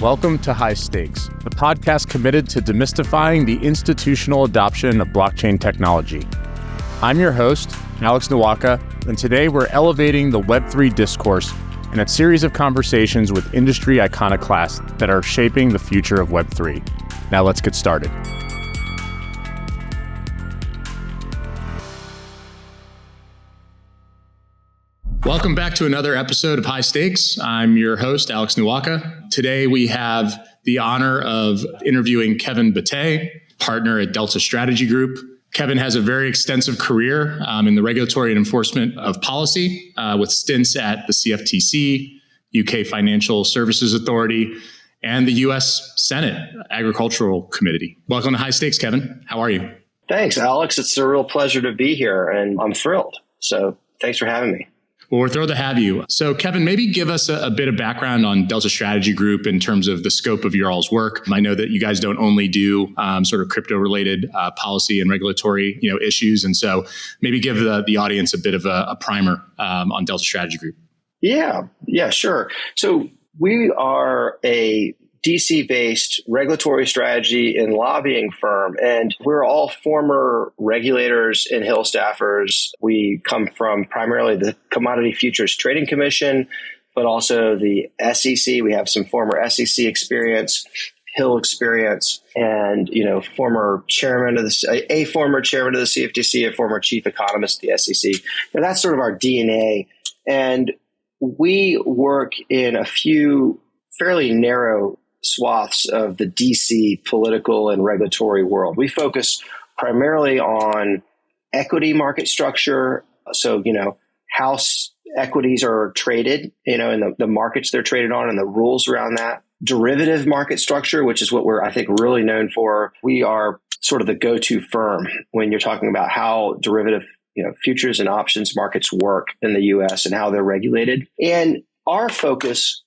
Welcome to High Stakes, the podcast committed to demystifying the institutional adoption of blockchain technology. I'm your host, Alex Nwaka, and today we're elevating the Web3 discourse in a series of conversations with industry iconoclasts that are shaping the future of Web3. Now let's get started. Welcome back to another episode of High Stakes. I'm your host, Alex Nwaka. Today we have the honor of interviewing Kevin Batteh, partner at Delta Strategy Group. Kevin has a very extensive career in the regulatory and enforcement of policy with stints at the CFTC, UK Financial Services Authority, and the US Senate Agricultural Committee. Welcome to High Stakes, Kevin. How are you? Thanks, Alex. It's a real pleasure to be here, and I'm thrilled. So thanks for having me. Well, we're thrilled to have you. So, Kevin, maybe give us a bit of background on Delta Strategy Group in terms of the scope of your all's work. I know that you guys don't only do sort of crypto-related policy and regulatory issues, and so maybe give the audience a bit of a primer on Delta Strategy Group. Yeah, sure. So we are a DC-based regulatory strategy and lobbying firm, and we're all former regulators and Hill staffers. We come from primarily the Commodity Futures Trading Commission, but also the SEC. We have some former SEC experience, Hill experience, and a former chairman of the CFTC, a former chief economist of the SEC. Now, that's sort of our DNA, and we work in a few fairly narrow swaths of the DC political and regulatory world. We focus primarily on equity market structure. So, how equities are traded, in the markets they're traded on and the rules around that. Derivative market structure, which is what we're, I think, really known for. We are sort of the go-to firm when you're talking about how derivative, futures and options markets work in the US and how they're regulated. And our focus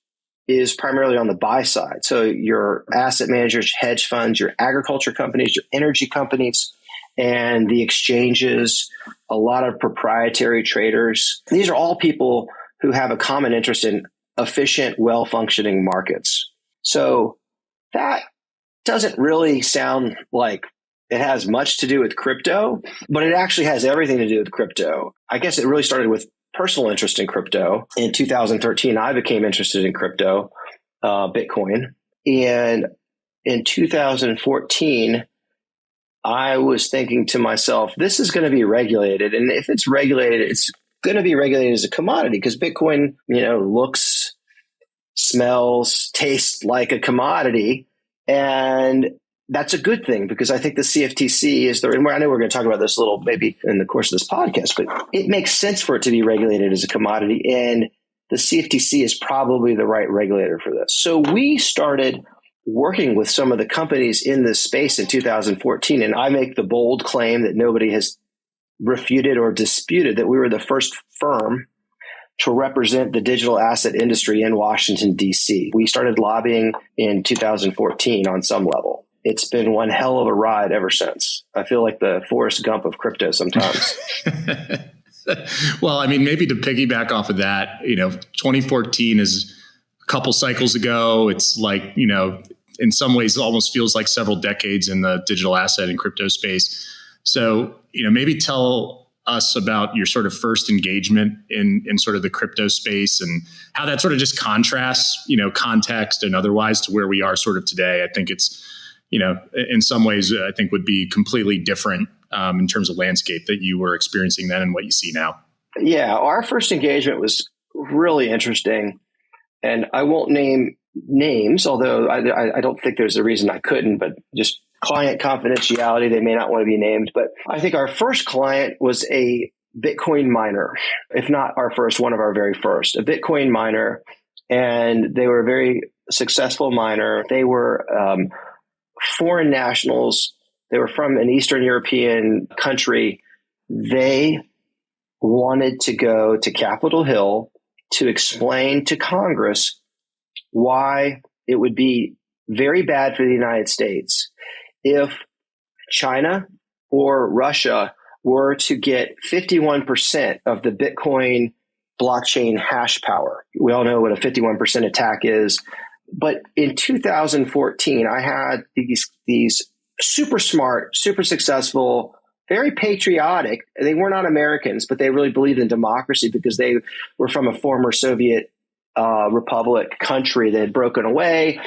is primarily on the buy side. So your asset managers, hedge funds, your agriculture companies, your energy companies, and the exchanges, a lot of proprietary traders. These are all people who have a common interest in efficient, well-functioning markets. So that doesn't really sound like it has much to do with crypto, but it actually has everything to do with crypto. I guess it really started with personal interest in crypto. In 2013, I became interested in crypto, Bitcoin. And in 2014, I was thinking to myself, this is going to be regulated. And if it's regulated, it's going to be regulated as a commodity because Bitcoin, looks, smells, tastes like a commodity. And that's a good thing because I think the CFTC is and I know we're going to talk about this a little maybe in the course of this podcast, but it makes sense for it to be regulated as a commodity. And the CFTC is probably the right regulator for this. So we started working with some of the companies in this space in 2014. And I make the bold claim that nobody has refuted or disputed that we were the first firm to represent the digital asset industry in Washington, D.C. We started lobbying in 2014 on some level. It's been one hell of a ride ever since. I feel like the Forrest Gump of crypto sometimes. Well, maybe to piggyback off of that, 2014 is a couple cycles ago. It's like, in some ways it almost feels like several decades in the digital asset and crypto space. So, maybe tell us about your sort of first engagement in sort of the crypto space and how that sort of just contrasts, context and otherwise to where we are sort of today. I think it's, in some ways, I think would be completely different in terms of landscape that you were experiencing then and what you see now. Yeah, our first engagement was really interesting. And I won't name names, although I don't think there's a reason I couldn't, but just client confidentiality, they may not want to be named. But I think our first client was a Bitcoin miner, if not our first, one of our very first, a Bitcoin miner. And they were a very successful miner. They were foreign nationals. They were from an Eastern European country. They wanted to go to Capitol Hill to explain to Congress why it would be very bad for the United States if China or Russia were to get 51% of the Bitcoin blockchain hash power. We all know what a 51% attack is. But in 2014, I had these super smart, super successful, very patriotic. They were not Americans, but they really believed in democracy because they were from a former Soviet republic country that had broken away.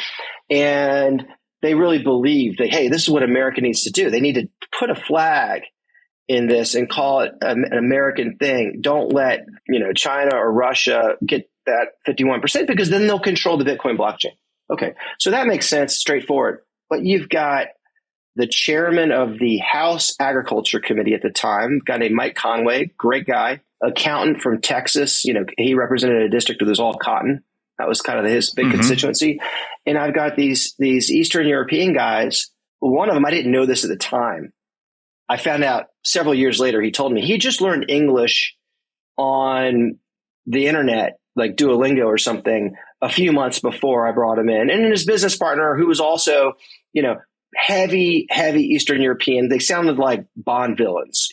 And they really believed that, hey, this is what America needs to do. They need to put a flag in this and call it an American thing. Don't let, China or Russia get that 51% because then they'll control the Bitcoin blockchain. Okay. So that makes sense, straightforward. But you've got the chairman of the House Agriculture Committee at the time, a guy named Mike Conway, great guy, accountant from Texas. He represented a district where there's all cotton. That was kind of his big constituency. And I've got these Eastern European guys. One of them, I didn't know this at the time. I found out several years later, he told me he just learned English on the internet, like Duolingo or something, a few months before I brought him in. And his business partner, who was also, heavy Eastern European, they sounded like Bond villains,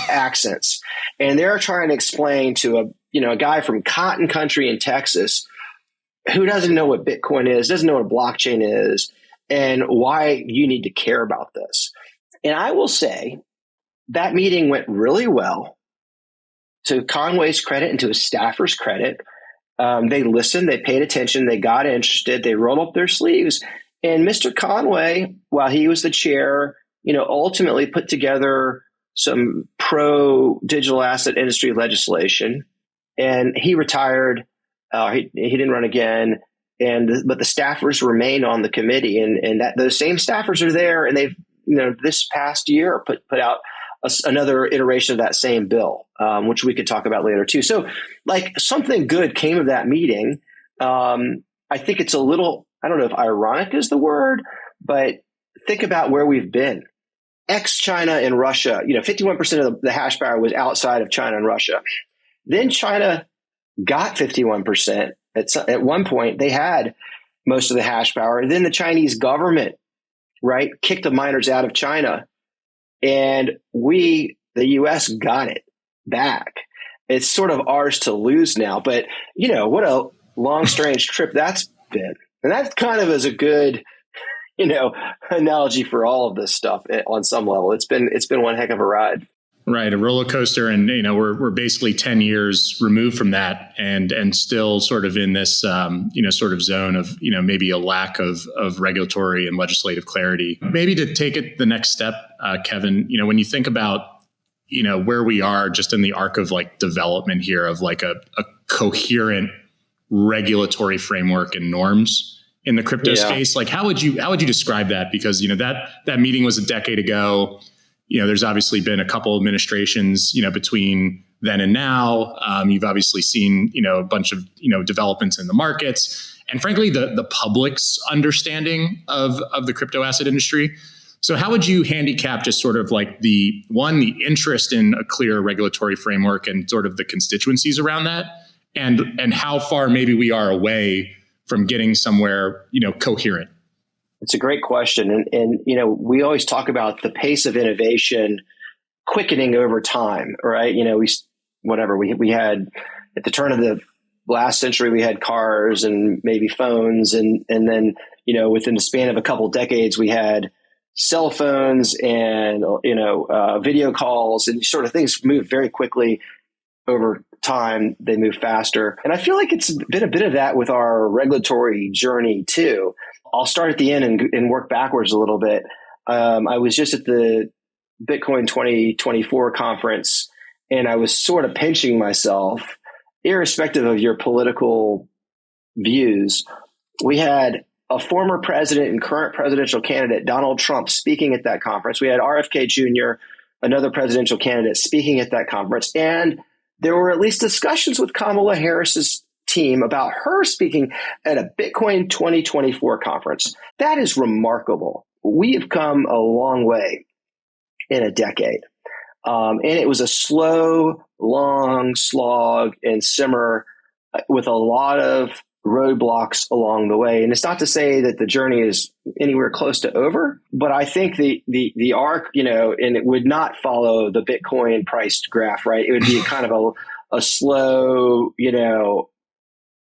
accents. And they're trying to explain to a guy from cotton country in Texas who doesn't know what Bitcoin is, doesn't know what a blockchain is, and why you need to care about this. And I will say that meeting went really well. To Conway's credit and to his staffers' credit, they listened, they paid attention, they got interested, they rolled up their sleeves. And Mr. Conway, while he was the chair, ultimately put together some pro-digital asset industry legislation. And he retired. He didn't run again. But the staffers remain on the committee. And that those same staffers are there. And they've, this past year put out another iteration of that same bill, which we could talk about later too. So like something good came of that meeting. I think it's a little, I don't know if ironic is the word, but think about where we've been. Ex-China and Russia, 51% of the hash power was outside of China and Russia. Then China got 51%. At one point, they had most of the hash power. And then the Chinese government, right, kicked the miners out of China. And we, the U.S., got it back. It's sort of ours to lose now. But, what a long, strange trip that's been. And that kind of is a good, analogy for all of this stuff on some level. It's been one heck of a ride. Right, a roller coaster, and we're basically 10 years removed from that, and still sort of in this sort of zone of maybe a lack of regulatory and legislative clarity. Maybe to take it the next step, Kevin, when you think about where we are just in the arc of like development here of like a coherent regulatory framework and norms in the crypto space, like how would you describe that? Because that meeting was a decade ago. There's obviously been a couple administrations, between then and now. You've obviously seen, a bunch of, developments in the markets and frankly, the public's understanding of the crypto asset industry. So how would you handicap just sort of like the interest in a clear regulatory framework and sort of the constituencies around that and how far maybe we are away from getting somewhere, coherent? It's a great question. And we always talk about the pace of innovation quickening over time, right? We had at the turn of the last century, we had cars and maybe phones. And then, within the span of a couple of decades, we had cell phones and, video calls and sort of things move very quickly over time. They move faster. And I feel like it's been a bit of that with our regulatory journey too. I'll start at the end and work backwards a little bit. I was just at the Bitcoin 2024 conference, and I was sort of pinching myself, irrespective of your political views. We had a former president and current presidential candidate, Donald Trump, speaking at that conference. We had RFK Jr., another presidential candidate, speaking at that conference. And there were at least discussions with Kamala Harris's team about her speaking at a Bitcoin 2024 conference. That is remarkable. We have come a long way in a decade. And it was a slow, long slog and simmer with a lot of roadblocks along the way. And it's not to say that the journey is anywhere close to over, but I think the arc, and it would not follow the Bitcoin priced graph, right? It would be kind of a slow,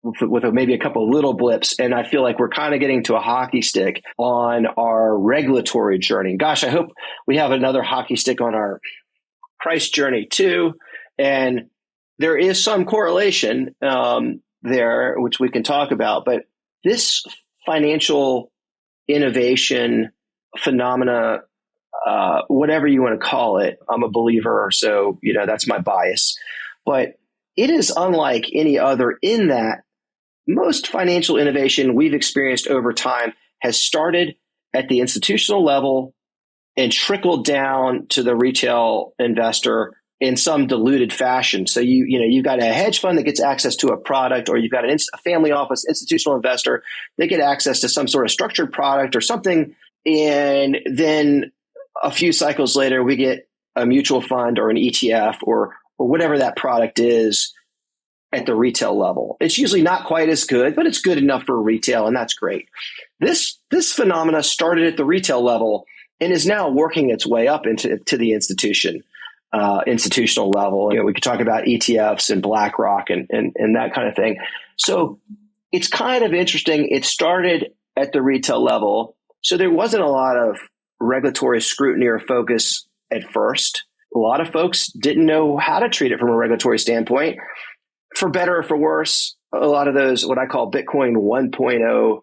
with maybe a couple of little blips. And I feel like we're kind of getting to a hockey stick on our regulatory journey. Gosh, I hope we have another hockey stick on our price journey too. And there is some correlation there, which we can talk about. But this financial innovation phenomena, whatever you want to call it, I'm a believer, so that's my bias. But it is unlike any other in that most financial innovation we've experienced over time has started at the institutional level and trickled down to the retail investor in some diluted fashion. So you've got a hedge fund that gets access to a product, or you've got a family office institutional investor, they get access to some sort of structured product or something. And then a few cycles later, we get a mutual fund or an ETF or whatever that product is at the retail level. It's usually not quite as good, but it's good enough for retail, and that's great. This phenomena started at the retail level and is now working its way up into the institutional level. We could talk about ETFs and BlackRock and that kind of thing. So it's kind of interesting. It started at the retail level, so there wasn't a lot of regulatory scrutiny or focus at first. A lot of folks didn't know how to treat it from a regulatory standpoint. For better or for worse, a lot of those, what I call Bitcoin 1.0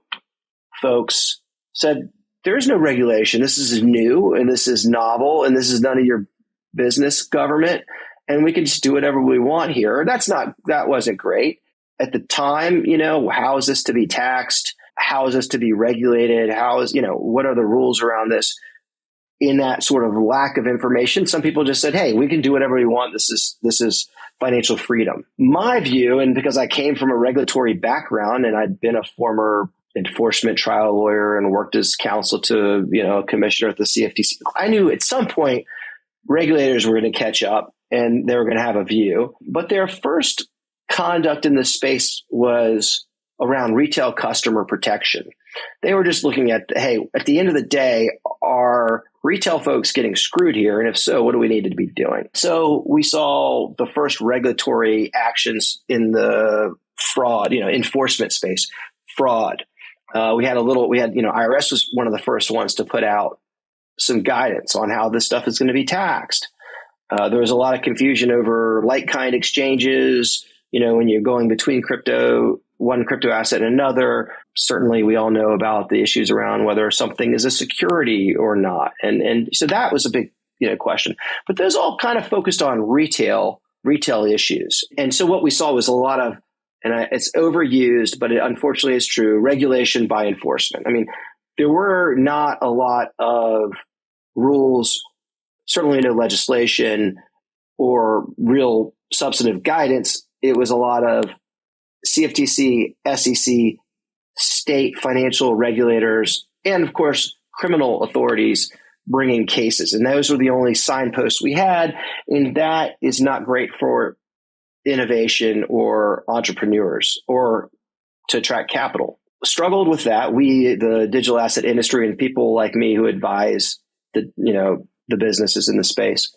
folks, said, there's no regulation. This is new and this is novel and this is none of your business, government. And we can just do whatever we want here. That wasn't great. At the time, how is this to be taxed? How is this to be regulated? What are the rules around this? In that sort of lack of information, some people just said, hey, we can do whatever we want. This is financial freedom. My view, and because I came from a regulatory background and I'd been a former enforcement trial lawyer and worked as counsel to, a commissioner at the CFTC, I knew at some point regulators were going to catch up and they were going to have a view. But their first conduct in this space was around retail customer protection. They were just looking at, hey, at the end of the day, are retail folks getting screwed here? And if so, what do we need to be doing? So we saw the first regulatory actions in the fraud, enforcement space, fraud. IRS was one of the first ones to put out some guidance on how this stuff is going to be taxed. There was a lot of confusion over like-kind exchanges, when you're going between one crypto asset and another. Certainly, we all know about the issues around whether something is a security or not. And so that was a big, question. But those all kind of focused on retail issues. And so what we saw was a lot of, and it's overused, but it unfortunately is true, regulation by enforcement. I mean, there were not a lot of rules, certainly no legislation or real substantive guidance. It was a lot of CFTC, SEC, state financial regulators, and of course, criminal authorities bringing cases. And those were the only signposts we had. And that is not great for innovation or entrepreneurs or to attract capital. Struggled with that. We, the digital asset industry, and people like me who advise the businesses in the space,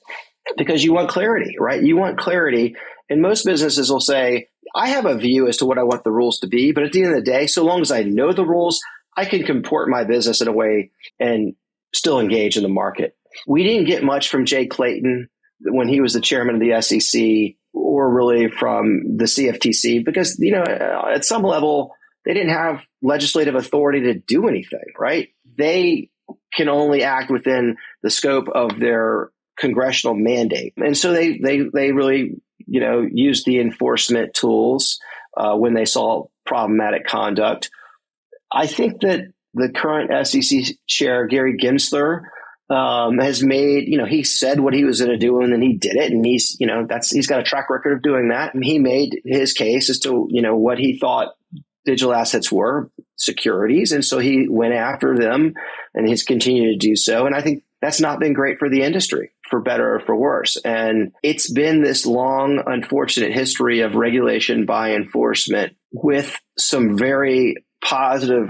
because you want clarity, right? You want clarity. And most businesses will say, I have a view as to what I want the rules to be, but at the end of the day, so long as I know the rules, I can comport my business in a way and still engage in the market. We didn't get much from Jay Clayton when he was the chairman of the SEC, or really from the CFTC, because, at some level, they didn't have legislative authority to do anything, right? They can only act within the scope of their congressional mandate. And so they really, used the enforcement tools when they saw problematic conduct. I think that the current SEC chair, Gary Gensler, has made, he said what he was going to do and then he did it. And he's got a track record of doing that. And he made his case as to, what he thought digital assets were, securities. And so he went after them and he's continued to do so. And I think that's not been great for the industry, for better or for worse. And it's been this long, unfortunate history of regulation by enforcement with some very positive,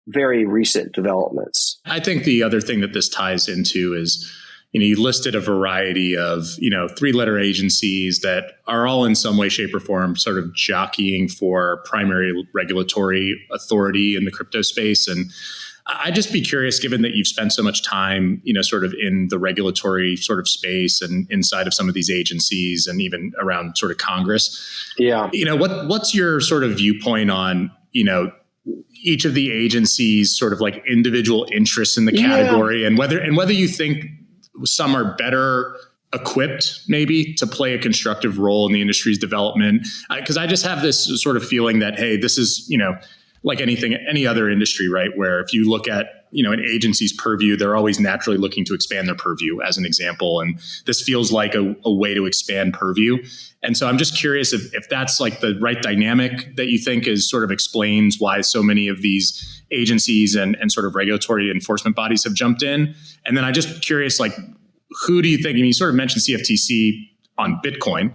very recent developments. I think the other thing that this ties into is, you listed a variety of, 3-letter agencies that are all in some way, shape, or form sort of jockeying for primary regulatory authority in the crypto space. And I'd just be curious, given that you've spent so much time, sort of in the regulatory sort of space and inside of some of these agencies and even around sort of Congress. Yeah. What's your sort of viewpoint on, each of the agencies' sort of like individual interests in the category, and whether you think some are better equipped maybe to play a constructive role in the industry's development? Because I just have this sort of feeling that, hey, this is, like any other industry, right? Where if you look at, an agency's purview, they're always naturally looking to expand their purview, as an example. And this feels like a way to expand purview. And so I'm just curious if that's like the right dynamic that you think is sort of explains why so many of these agencies and sort of regulatory enforcement bodies have jumped in. And then I'm just curious, like, who do you think, you sort of mentioned CFTC on Bitcoin,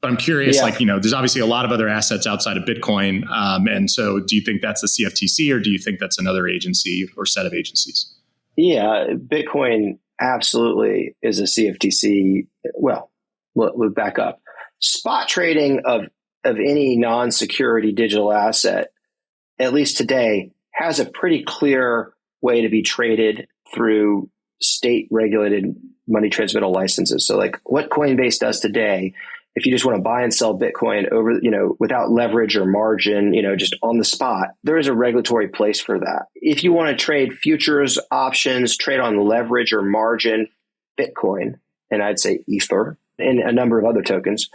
but I'm curious, there's obviously a lot of other assets outside of Bitcoin. And so do you think that's the CFTC, or do you think that's another agency or set of agencies? Yeah, Bitcoin absolutely is a CFTC. Well, we'll back up. Spot trading of any non-security digital asset, at least today, has a pretty clear way to be traded through state regulated money transmittal licenses. So like what Coinbase does today, if you just want to buy and sell Bitcoin over, without leverage or margin, just on the spot, there is a regulatory place for that. If you want to trade futures, options, trade on leverage or margin, Bitcoin, and I'd say Ether and a number of other tokens,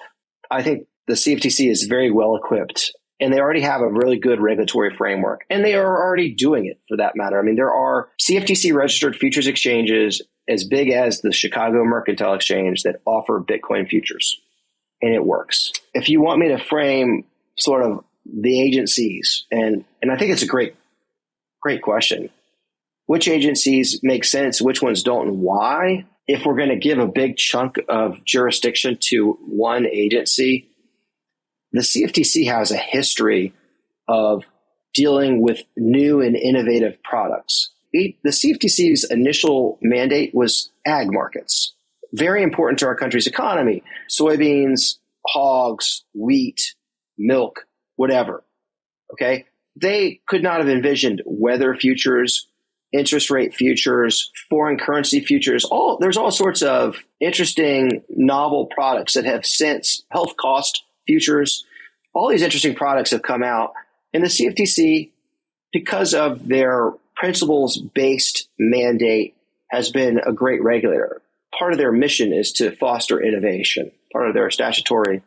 I think the CFTC is very well equipped, and they already have a really good regulatory framework, and they are already doing it for that matter. I mean, there are CFTC registered futures exchanges as big as the Chicago Mercantile Exchange that offer Bitcoin futures. And it works. If you want me to frame sort of the agencies, and I think it's a great question. Which agencies make sense, which ones don't, and why? If we're going to give a big chunk of jurisdiction to one agency, the CFTC has a history of dealing with new and innovative products. The CFTC's initial mandate was ag markets. Very important to our country's economy. Soybeans, hogs, wheat, milk, whatever. Okay. They could not have envisioned weather futures, interest rate futures, foreign currency futures. There's all sorts of interesting novel products that have since health cost futures. All these interesting products have come out, and the CFTC, because of their principles-based mandate, has been a great regulator. Part of their mission is to foster innovation, part of their statutory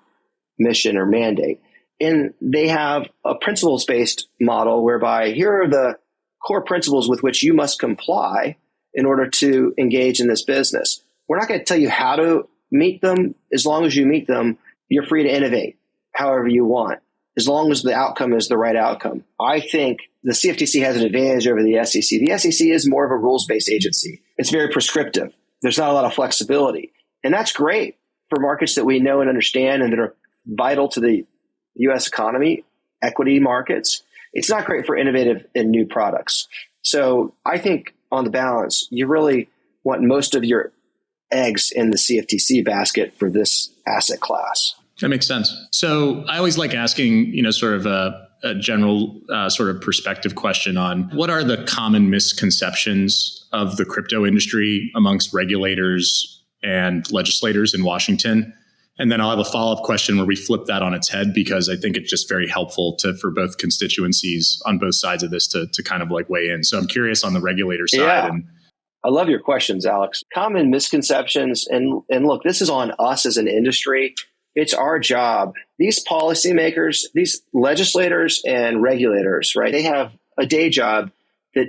mission or mandate. And they have a principles-based model whereby here are the core principles with which you must comply in order to engage in this business. We're not going to tell you how to meet them. As long as you meet them, you're free to innovate however you want, as long as the outcome is the right outcome. I think the CFTC has an advantage over the SEC. The SEC is more of a rules-based agency. It's very prescriptive. There's not a lot of flexibility. And that's great for markets that we know and understand and that are vital to the U.S. economy, equity markets. It's not great for innovative and new products. So I think on the balance, you really want most of your eggs in the CFTC basket for this asset class. That makes sense. So I always like asking, sort of a general sort of perspective question on what are the common misconceptions of the crypto industry amongst regulators and legislators in Washington. And then I'll have a follow-up question where we flip that on its head, because I think it's just very helpful for both constituencies on both sides of this to kind of like weigh in. So I'm curious on the regulator side. Yeah. And I love your questions, Alex. Common misconceptions. And look, this is on us as an industry. It's our job. These policymakers, these legislators and regulators, right? They have a day job that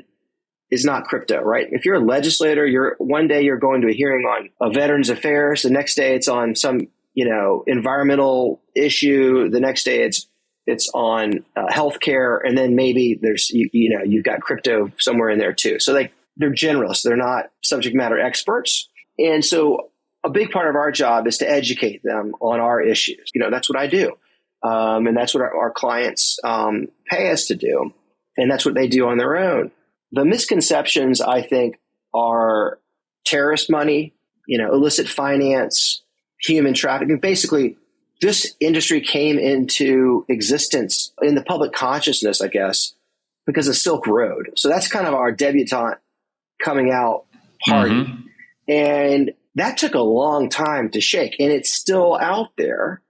is not crypto, right? If you're a legislator, one day you're going to a hearing on Veterans Affairs. The next day it's on some, environmental issue. The next day it's on healthcare. And then maybe there's, you've got crypto somewhere in there too. So they're generalists. They're not subject matter experts. And so a big part of our job is to educate them on our issues. That's what I do. And that's what our clients pay us to do. And that's what they do on their own. The misconceptions, I think, are terrorist money, illicit finance, human trafficking. Basically, this industry came into existence in the public consciousness, I guess, because of Silk Road. So that's kind of our debutante coming out party. Mm-hmm. And that took a long time to shake, and it's still out there,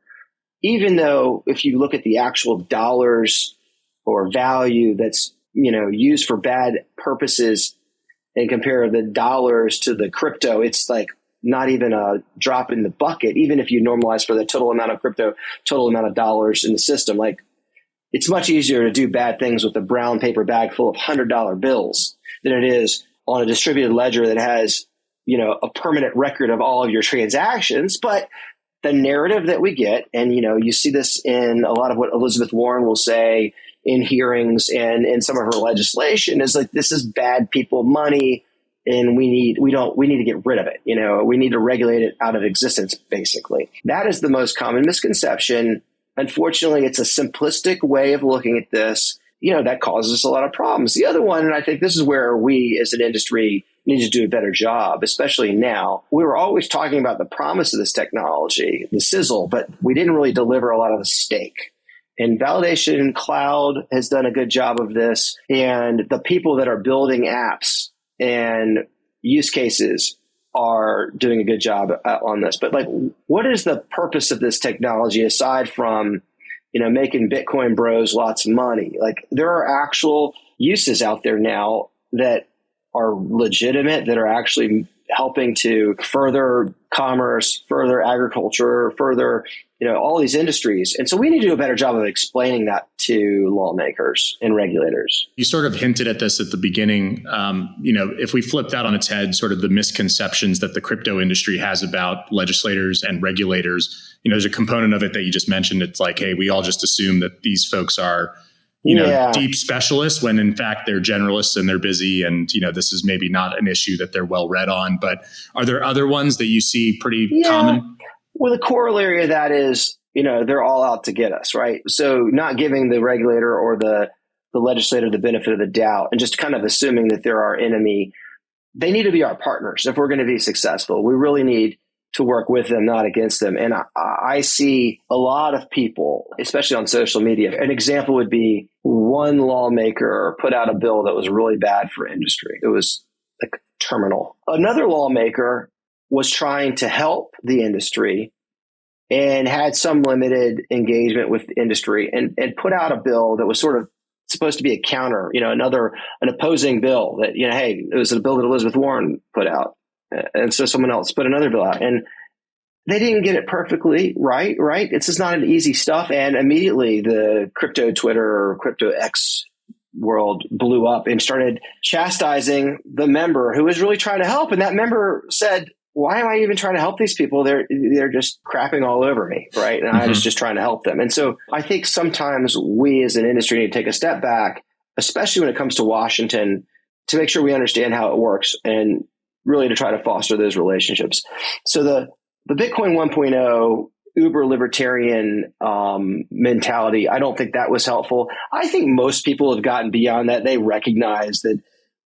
even though if you look at the actual dollars or value that's, used for bad purposes and compare the dollars to the crypto, it's like not even a drop in the bucket. Even if you normalize for the total amount of crypto, total amount of dollars in the system, like it's much easier to do bad things with a brown paper bag full of $100 bills than it is on a distributed ledger that has, a permanent record of all of your transactions. But the narrative that we get, and, you see this in a lot of what Elizabeth Warren will say in hearings and in some of her legislation, is like, this is bad people money and we need to get rid of it. We need to regulate it out of existence, basically. That is the most common misconception. Unfortunately, it's a simplistic way of looking at this, that causes us a lot of problems. The other one, and I think this is where we as an industry need to do a better job, especially now. We were always talking about the promise of this technology, the sizzle, but we didn't really deliver a lot of the steak. And Validation Cloud has done a good job of this. And the people that are building apps and use cases are doing a good job on this. But what is the purpose of this technology aside from, making Bitcoin bros lots of money? Like, there are actual uses out there now that are legitimate, that are actually helping to further commerce, further agriculture, further, all these industries. And so we need to do a better job of explaining that to lawmakers and regulators. You sort of hinted at this at the beginning. If we flip that on its head, sort of the misconceptions that the crypto industry has about legislators and regulators, there's a component of it that you just mentioned. It's like, hey, we all just assume that these folks are deep specialists, when in fact they're generalists and they're busy, and this is maybe not an issue that they're well read on. But are there other ones that you see pretty common? Well, the corollary of that is, they're all out to get us, right? So not giving the regulator or the legislator the benefit of the doubt and just kind of assuming that they're our enemy. They need to be our partners if we're going to be successful. We really need to work with them, not against them. And I see a lot of people, especially on social media. An example would be one lawmaker put out a bill that was really bad for industry. It was like terminal. Another lawmaker was trying to help the industry and had some limited engagement with the industry and put out a bill that was sort of supposed to be a counter, an opposing bill that, hey, it was a bill that Elizabeth Warren put out. And so someone else put another bill out, and they didn't get it perfectly right. It's just not an easy stuff. And immediately the crypto Twitter or crypto X world blew up and started chastising the member who was really trying to help. And that member said, why am I even trying to help these people? They're just crapping all over me, right? And I was just trying to help them. And so I think sometimes we as an industry need to take a step back, especially when it comes to Washington, to make sure we understand how it works and really to try to foster those relationships. So the Bitcoin 1.0 uber libertarian mentality, I don't think that was helpful. I think most people have gotten beyond that. They recognize that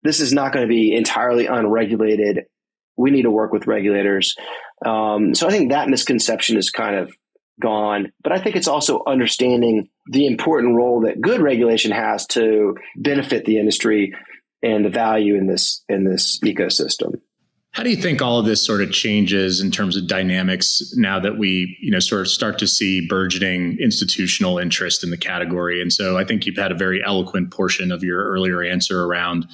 this is not going to be entirely unregulated. We need to work with regulators. So I think that misconception is kind of gone. But I think it's also understanding the important role that good regulation has to benefit the industry and the value in this ecosystem. How do you think all of this sort of changes in terms of dynamics now that we, sort of start to see burgeoning institutional interest in the category? And so I think you've had a very eloquent portion of your earlier answer around,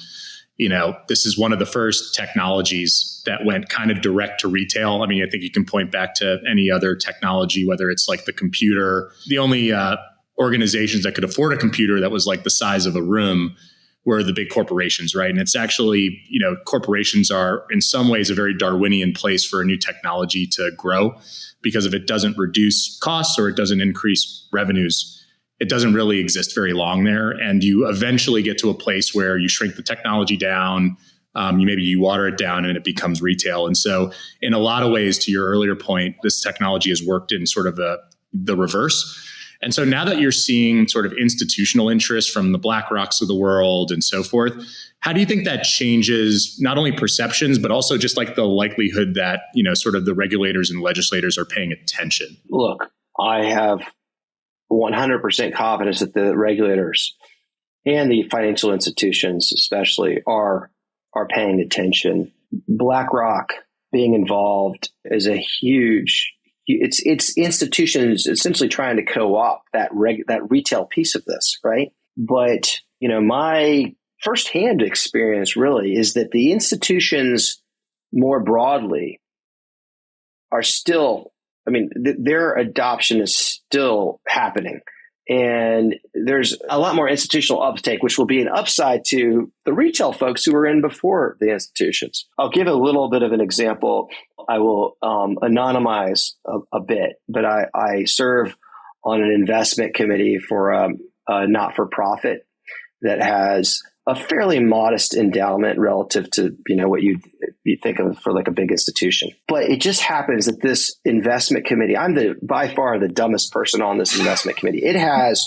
this is one of the first technologies that went kind of direct to retail. I mean, I think you can point back to any other technology, whether it's like the computer. The only organizations that could afford a computer that was like the size of a room were the big corporations, right? And it's actually, corporations are in some ways a very Darwinian place for a new technology to grow, because if it doesn't reduce costs or it doesn't increase revenues, it doesn't really exist very long there. And you eventually get to a place where you shrink the technology down, you water it down and it becomes retail. And so in a lot of ways, to your earlier point, this technology has worked in sort of the reverse. And so now that you're seeing sort of institutional interest from the BlackRocks of the world and so forth, how do you think that changes not only perceptions, but also just like the likelihood that, sort of the regulators and legislators are paying attention? Look, I have 100% confidence that the regulators and the financial institutions especially are paying attention. BlackRock being involved is a huge, it's institutions essentially trying to co-opt that retail piece of this, right? But, my firsthand experience really is that the institutions more broadly are still, their adoption is still happening. And there's a lot more institutional uptake, which will be an upside to the retail folks who were in before the institutions. I'll give a little bit of an example. I will anonymize a bit, but I serve on an investment committee for a not-for-profit that has a fairly modest endowment relative to what you think of for like a big institution. But it just happens that this investment committee, I'm by far the dumbest person on this investment committee. It has,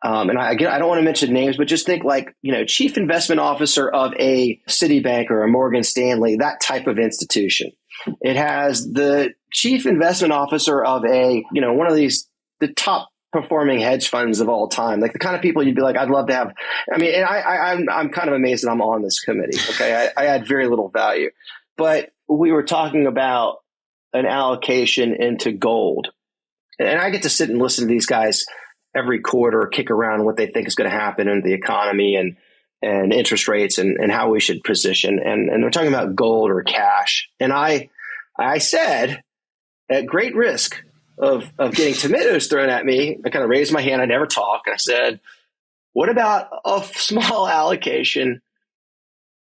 and I don't want to mention names, but just think like chief investment officer of a Citibank or a Morgan Stanley, that type of institution. It has the chief investment officer of a one of the top performing hedge funds of all time, like the kind of people you'd be like, I'd love to have. And I'm kind of amazed that I'm on this committee. Okay, I add very little value, but we were talking about an allocation into gold, and I get to sit and listen to these guys every quarter kick around what they think is going to happen in the economy and interest rates and how we should position. And they're talking about gold or cash, and I said, at great risk of getting tomatoes thrown at me, I kind of raised my hand. I never talk. And I said, what about a small allocation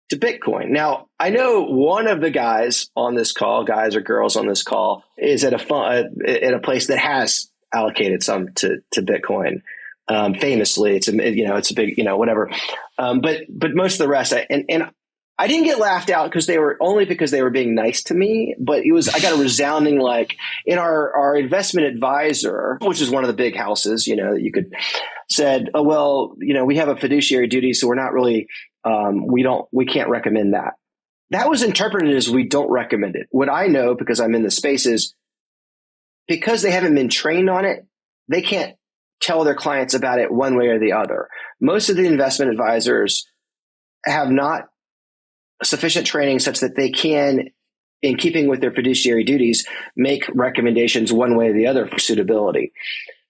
to Bitcoin? Now, I know one of the guys on this call, guys or girls on this call, is at a place that has allocated some to Bitcoin. Famously, it's a big, whatever. But most of the rest, and I didn't get laughed out because they were being nice to me, but I got a resounding, like, in our investment advisor, which is one of the big houses, that you could said, oh, well, we have a fiduciary duty, so we're not really, we can't recommend that. That was interpreted as we don't recommend it. What I know, because I'm in the space, is because they haven't been trained on it, they can't tell their clients about it one way or the other. Most of the investment advisors have not sufficient training such that they can, in keeping with their fiduciary duties, make recommendations one way or the other for suitability.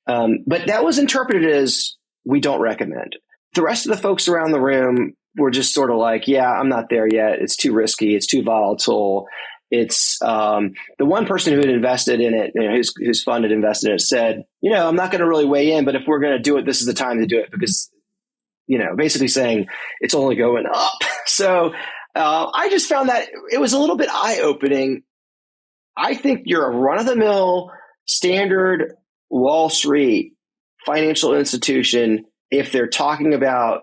But that was interpreted as we don't recommend. The rest of the folks around the room were just sort of like, yeah, I'm not there yet. It's too risky. It's too volatile. It's the one person who had invested in it, whose fund had invested in it, said, I'm not going to really weigh in, but if we're going to do it, this is the time to do it, because, basically saying it's only going up. So I just found that it was a little bit eye-opening. I think you're a run-of-the-mill, standard Wall Street financial institution. If they're talking about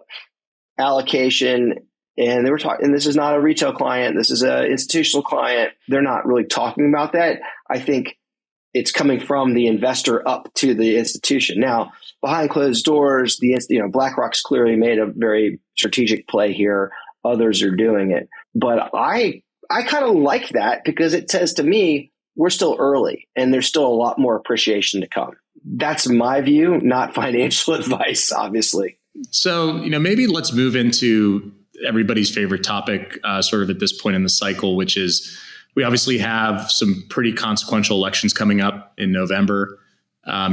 allocation, and and this is not a retail client, this is an institutional client, they're not really talking about that. I think it's coming from the investor up to the institution. Now, behind closed doors, BlackRock's clearly made a very strategic play here. Others are doing it. But I kind of like that, because it says to me, we're still early and there's still a lot more appreciation to come. That's my view, not financial advice, obviously. So, maybe let's move into everybody's favorite topic sort of at this point in the cycle, which is we obviously have some pretty consequential elections coming up in November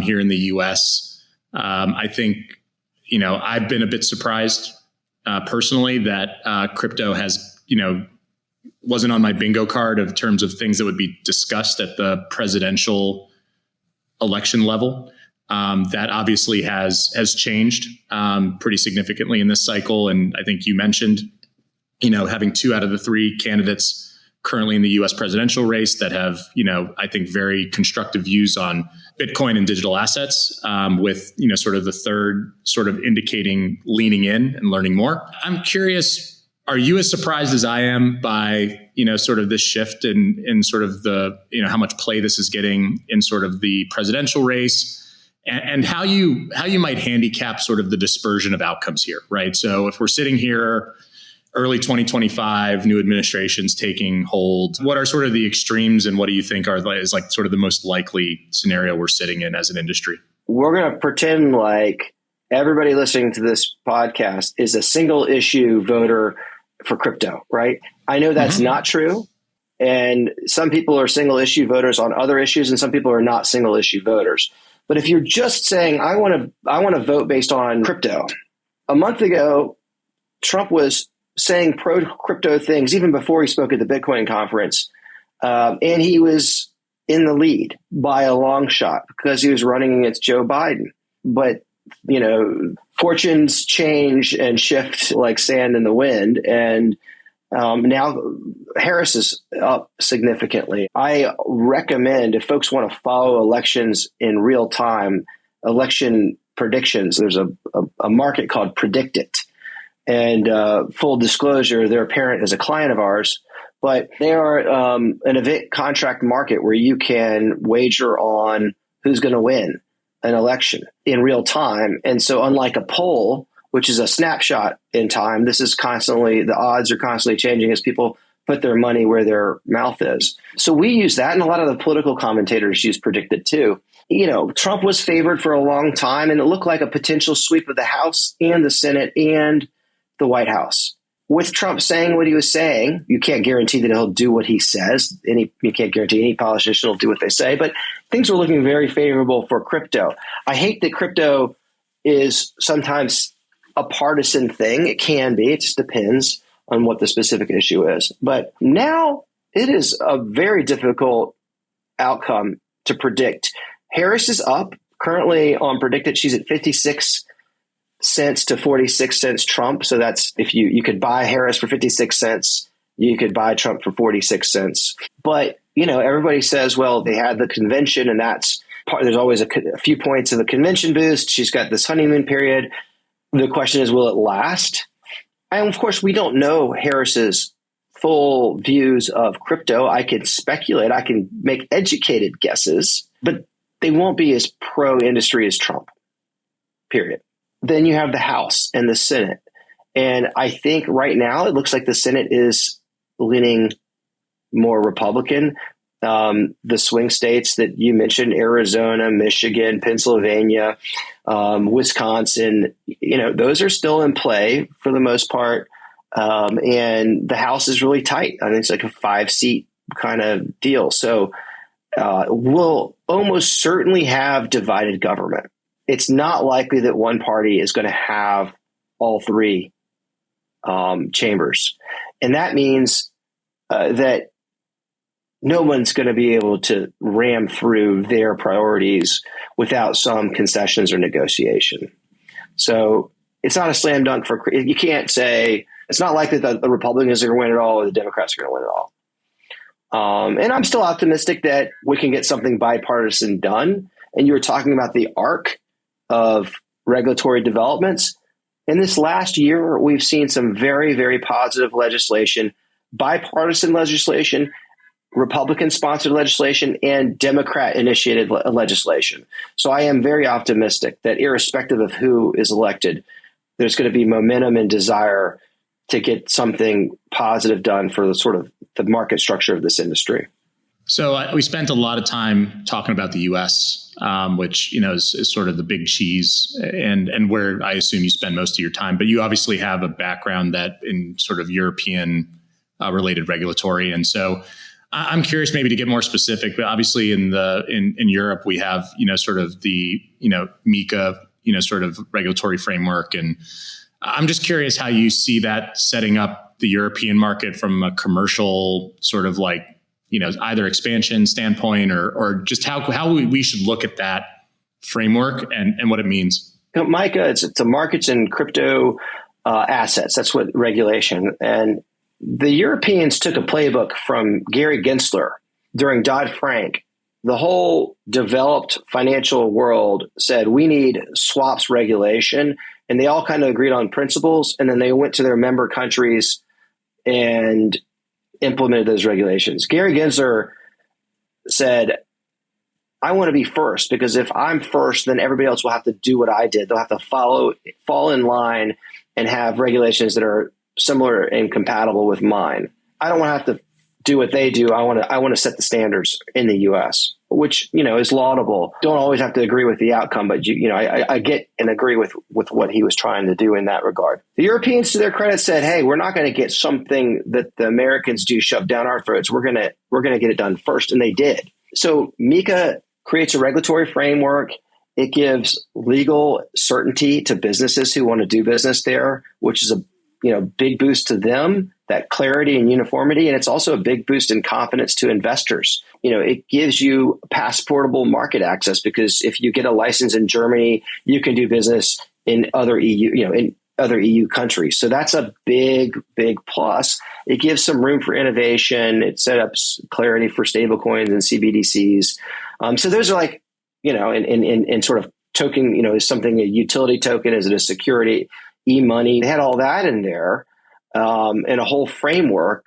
here in the US. I think, I've been a bit surprised personally that crypto has, wasn't on my bingo card of terms of things that would be discussed at the presidential election level. That obviously has changed pretty significantly in this cycle. And I think you mentioned, having 2 out of the 3 candidates currently in the US presidential race that have, I think very constructive views on Bitcoin and digital assets, with, sort of the third sort of indicating leaning in and learning more. I'm curious, are you as surprised as I am by, sort of this shift in sort of the, how much play this is getting in sort of the presidential race? and how you might handicap sort of the dispersion of outcomes here, right? So if we're sitting here early 2025, new administrations taking hold, what are sort of the extremes, and what do you think is like sort of the most likely scenario we're sitting in as an industry? We're going to pretend like everybody listening to this podcast is a single issue voter for crypto, right? I know that's not true. And some people are single issue voters on other issues, and some people are not single issue voters. But if you're just saying, I want to vote based on crypto, a month ago, Trump was saying pro crypto things even before he spoke at the Bitcoin conference. And he was in the lead by a long shot because he was running against Joe Biden. But, fortunes change and shift like sand in the wind. And now Harris is up significantly. I recommend, if folks want to follow elections in real time, election predictions, there's a market called Predict It. And full disclosure, their parent is a client of ours, but they are an event contract market where you can wager on who's going to win an election in real time. And so unlike a poll, which is a snapshot in time, this is constantly, the odds are constantly changing as people put their money where their mouth is. So we use that, and a lot of the political commentators use Predict It too. Trump was favored for a long time, and it looked like a potential sweep of the House and the Senate and the White House. With Trump saying what he was saying, you can't guarantee that he'll do what he says. You can't guarantee any politician will do what they say, but things were looking very favorable for crypto. I hate that crypto is sometimes a partisan thing. It can be. It just depends on what the specific issue is. But now it is a very difficult outcome to predict. Harris is up currently on Predicted. She's at 56 cents to 46 cents Trump. So that's, if you could buy Harris for 56 cents, you could buy Trump for 46 cents. But, everybody says, well, they had the convention, and that's part, there's always a few points of the convention boost. She's got this honeymoon period. The question is, will it last? And of course, we don't know Harris's full views of crypto. I can speculate. I can make educated guesses, but they won't be as pro-industry as Trump, period. Then you have the House and the Senate. And I think right now it looks like the Senate is leaning more Republican. The swing states that you mentioned, Arizona, Michigan, Pennsylvania, Wisconsin, those are still in play for the most part. And the House is really tight. I think it's like a 5-seat kind of deal. So we'll almost certainly have divided government. It's not likely that one party is going to have all three chambers. And that means that no one's going to be able to ram through their priorities without some concessions or negotiation. So it's not a slam dunk you can't say, it's not likely that the Republicans are going to win it all or the Democrats are going to win it all. And I'm still optimistic that we can get something bipartisan done. And you were talking about the arc of regulatory developments. In this last year, we've seen some very, very positive legislation, bipartisan legislation, Republican-sponsored legislation, and Democrat-initiated legislation. So I am very optimistic that irrespective of who is elected, there's going to be momentum and desire to get something positive done for the sort of the market structure of this industry. So we spent a lot of time talking about the U.S., which is sort of the big cheese, and where I assume you spend most of your time. But you obviously have a background that in sort of European related regulatory, and so I'm curious maybe to get more specific. But obviously in Europe we have sort of the MiCA sort of regulatory framework, and I'm just curious how you see that setting up the European market from a commercial sort of like either expansion standpoint or just how we should look at that framework and what it means. MiCA, it's the markets in crypto assets. That's what regulation. And the Europeans took a playbook from Gary Gensler during Dodd-Frank. The whole developed financial world said, we need swaps regulation. And they all kind of agreed on principles. And then they went to their member countries and implemented those regulations. Gary Gensler said, I want to be first, because if I'm first, then everybody else will have to do what I did. They'll have to fall in line and have regulations that are similar and compatible with mine. I don't want to have to do what they do. I want to set the standards in the U.S., which, is laudable. Don't always have to agree with the outcome, but I get and agree with what he was trying to do in that regard. The Europeans, to their credit, said, "Hey, we're not going to get something that the Americans do shoved down our throats. We're gonna get it done first," and they did. So MiCA creates a regulatory framework. It gives legal certainty to businesses who want to do business there, which is a big boost to them, that clarity and uniformity. And it's also a big boost in confidence to investors. It gives you passportable market access, because if you get a license in Germany, you can do business in other EU countries. So that's a big, big plus. It gives some room for innovation. It set up clarity for stablecoins and CBDCs. So those are like, in sort of token, is something a utility token? Is it a security? E-money? They had all that in there, and a whole framework.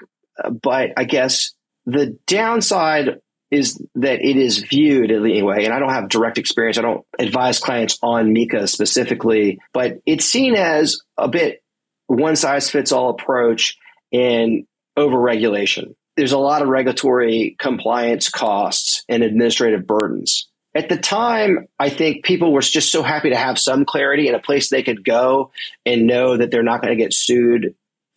But I guess the downside is that it is viewed anyway, and I don't have direct experience. I don't advise clients on MiCA specifically, but it's seen as a bit one size fits all approach and overregulation. There's a lot of regulatory compliance costs and administrative burdens. At the time, I think people were just so happy to have some clarity and a place they could go and know that they're not going to get sued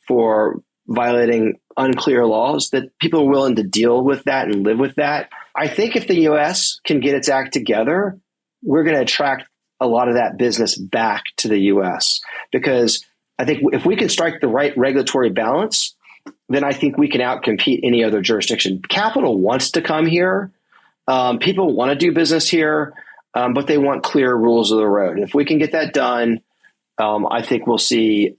for violating unclear laws, that people are willing to deal with that and live with that. I think if the U.S. can get its act together, we're going to attract a lot of that business back to the U.S. Because I think if we can strike the right regulatory balance, then I think we can outcompete any other jurisdiction. Capital wants to come here. People want to do business here, but they want clear rules of the road. If we can get that done, I think we'll see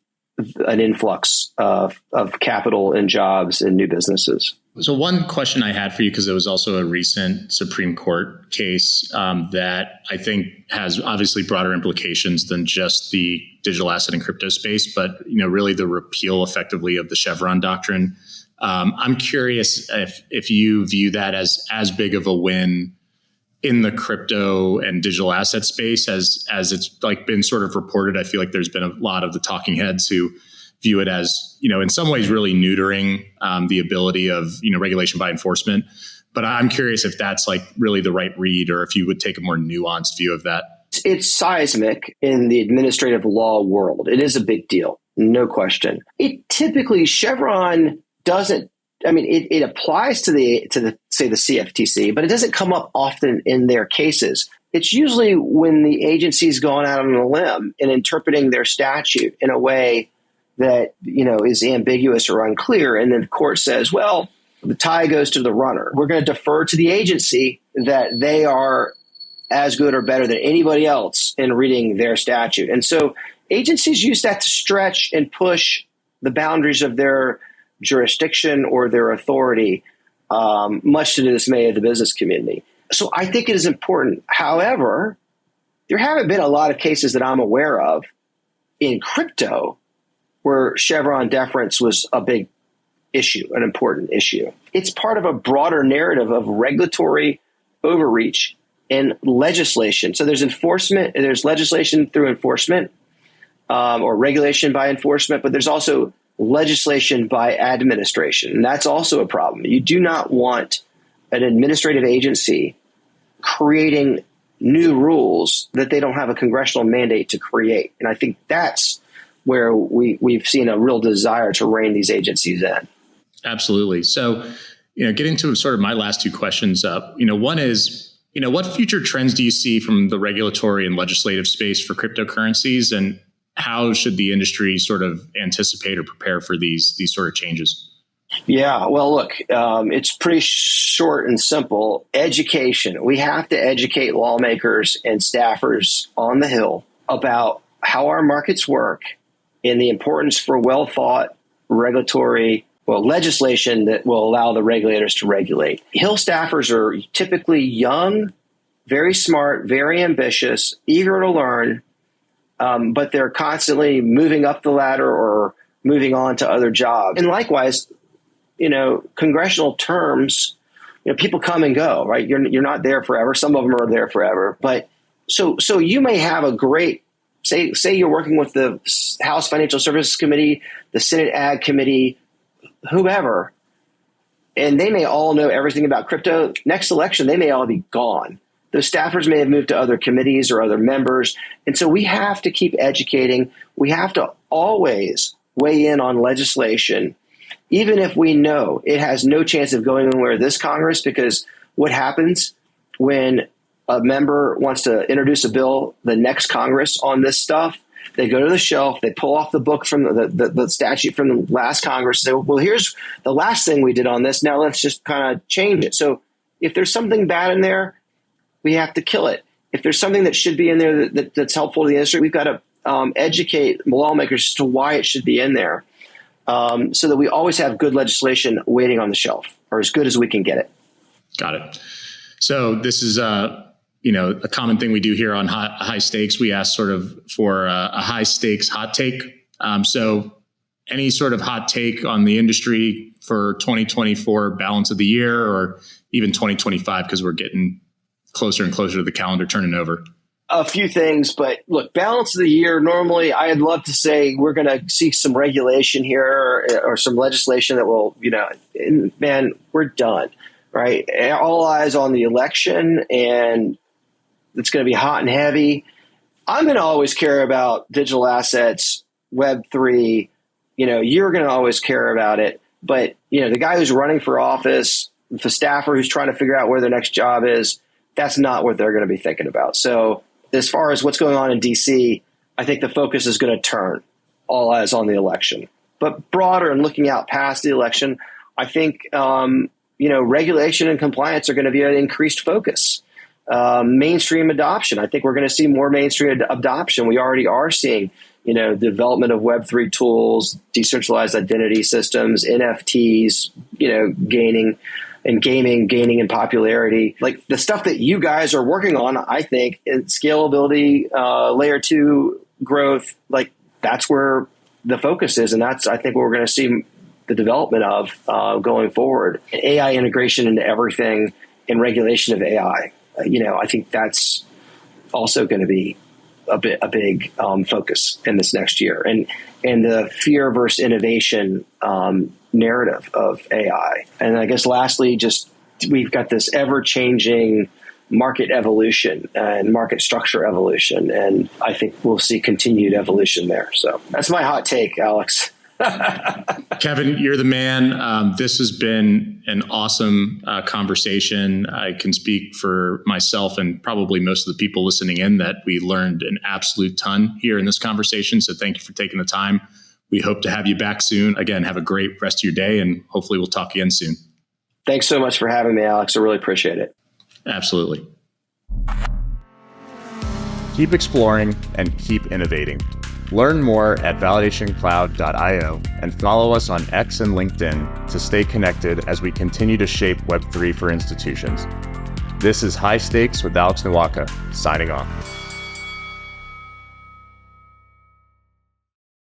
an influx of capital and jobs and new businesses. So one question I had for you, because it was also a recent Supreme Court case that I think has obviously broader implications than just the digital asset and crypto space, but really the repeal effectively of the Chevron Doctrine. I'm curious if you view that as big of a win in the crypto and digital asset space as it's like been sort of reported. I feel like there's been a lot of the talking heads who view it as, in some ways really neutering the ability of, regulation by enforcement. But I'm curious if that's like really the right read, or if you would take a more nuanced view of that. It's seismic in the administrative law world. It is a big deal, no question. It typically, Chevron doesn't, it applies to the say the CFTC, but it doesn't come up often in their cases. It's usually when the agency's gone out on a limb and interpreting their statute in a way that, is ambiguous or unclear. And then the court says, well, the tie goes to the runner. We're going to defer to the agency that they are as good or better than anybody else in reading their statute. And so agencies use that to stretch and push the boundaries of their jurisdiction or their authority, much to the dismay of the business community. So I think it is important. However, there haven't been a lot of cases that I'm aware of in crypto where Chevron deference was a big issue, an important issue. It's part of a broader narrative of regulatory overreach and legislation. So there's enforcement, there's legislation through enforcement, or regulation by enforcement, but there's also legislation by administration. And that's also a problem. You do not want an administrative agency creating new rules that they don't have a congressional mandate to create. And I think that's where we've seen a real desire to rein these agencies in. Absolutely. So, getting to sort of my last two questions up, one is, what future trends do you see from the regulatory and legislative space for cryptocurrencies, and how should the industry sort of anticipate or prepare for these sort of changes? Yeah, well, look, it's pretty short and simple. Education. We have to educate lawmakers and staffers on the Hill about how our markets work and the importance for well-thought legislation that will allow the regulators to regulate. Hill staffers are typically young, very smart, very ambitious, eager to learn, but they're constantly moving up the ladder or moving on to other jobs. And likewise, congressional terms people come and go, right? You're not there forever. Some of them are there forever. But so you may have a great, say you're working with the House Financial Services Committee, the Senate Ag Committee, whoever, and they may all know everything about crypto. Next election, they may all be gone. Those staffers may have moved to other committees or other members. And so we have to keep educating. We have to always weigh in on legislation, even if we know it has no chance of going anywhere this Congress, because what happens when a member wants to introduce a bill the next Congress on this stuff? They go to the shelf, they pull off the book from the statute from the last Congress, say, well, here's the last thing we did on this. Now let's just kind of change it. So if there's something bad in there, we have to kill it. If there's something that should be in there that's helpful to the industry, we've got to educate lawmakers as to why it should be in there, so that we always have good legislation waiting on the shelf, or as good as we can get it. Got it. So this is a common thing we do here on high stakes. We ask sort of for a high stakes hot take. So any sort of hot take on the industry for 2024 balance of the year, or even 2025, because we're getting closer and closer to the calendar turning over. A few things, but look, balance of the year, normally I'd love to say we're going to see some regulation here or some legislation that will, man, we're done, right? All eyes on the election, and it's going to be hot and heavy. I'm going to always care about digital assets, Web3, you're going to always care about it. But, the guy who's running for office, the staffer who's trying to figure out where their next job is, that's not what they're going to be thinking about. So as far as what's going on in DC, I think the focus is going to turn all eyes on the election. But broader and looking out past the election, I think, regulation and compliance are going to be an increased focus. Mainstream adoption. I think we're going to see more mainstream adoption. We already are seeing, development of Web3 tools, decentralized identity systems, NFTs, gaining, and gaming gaining in popularity. Like the stuff that you guys are working on, I think, in scalability, layer 2 growth, like that's where the focus is. And that's, I think, what we're going to see the development of going forward. AI integration into everything and regulation of AI. I think that's also going to be a big focus in this next year. And the fear versus innovation narrative of AI. And I guess lastly, just we've got this ever-changing market evolution and market structure evolution. And I think we'll see continued evolution there. So that's my hot take, Alex. Kevin, you're the man. This has been an awesome conversation. I can speak for myself and probably most of the people listening in that we learned an absolute ton here in this conversation. So thank you for taking the time. We hope to have you back soon. Again, have a great rest of your day, and hopefully we'll talk again soon. Thanks so much for having me, Alex. I really appreciate it. Absolutely. Keep exploring and keep innovating. Learn more at validationcloud.io and follow us on X and LinkedIn to stay connected as we continue to shape Web3 for institutions. This is High Stakes with Alex Nwaka, signing off.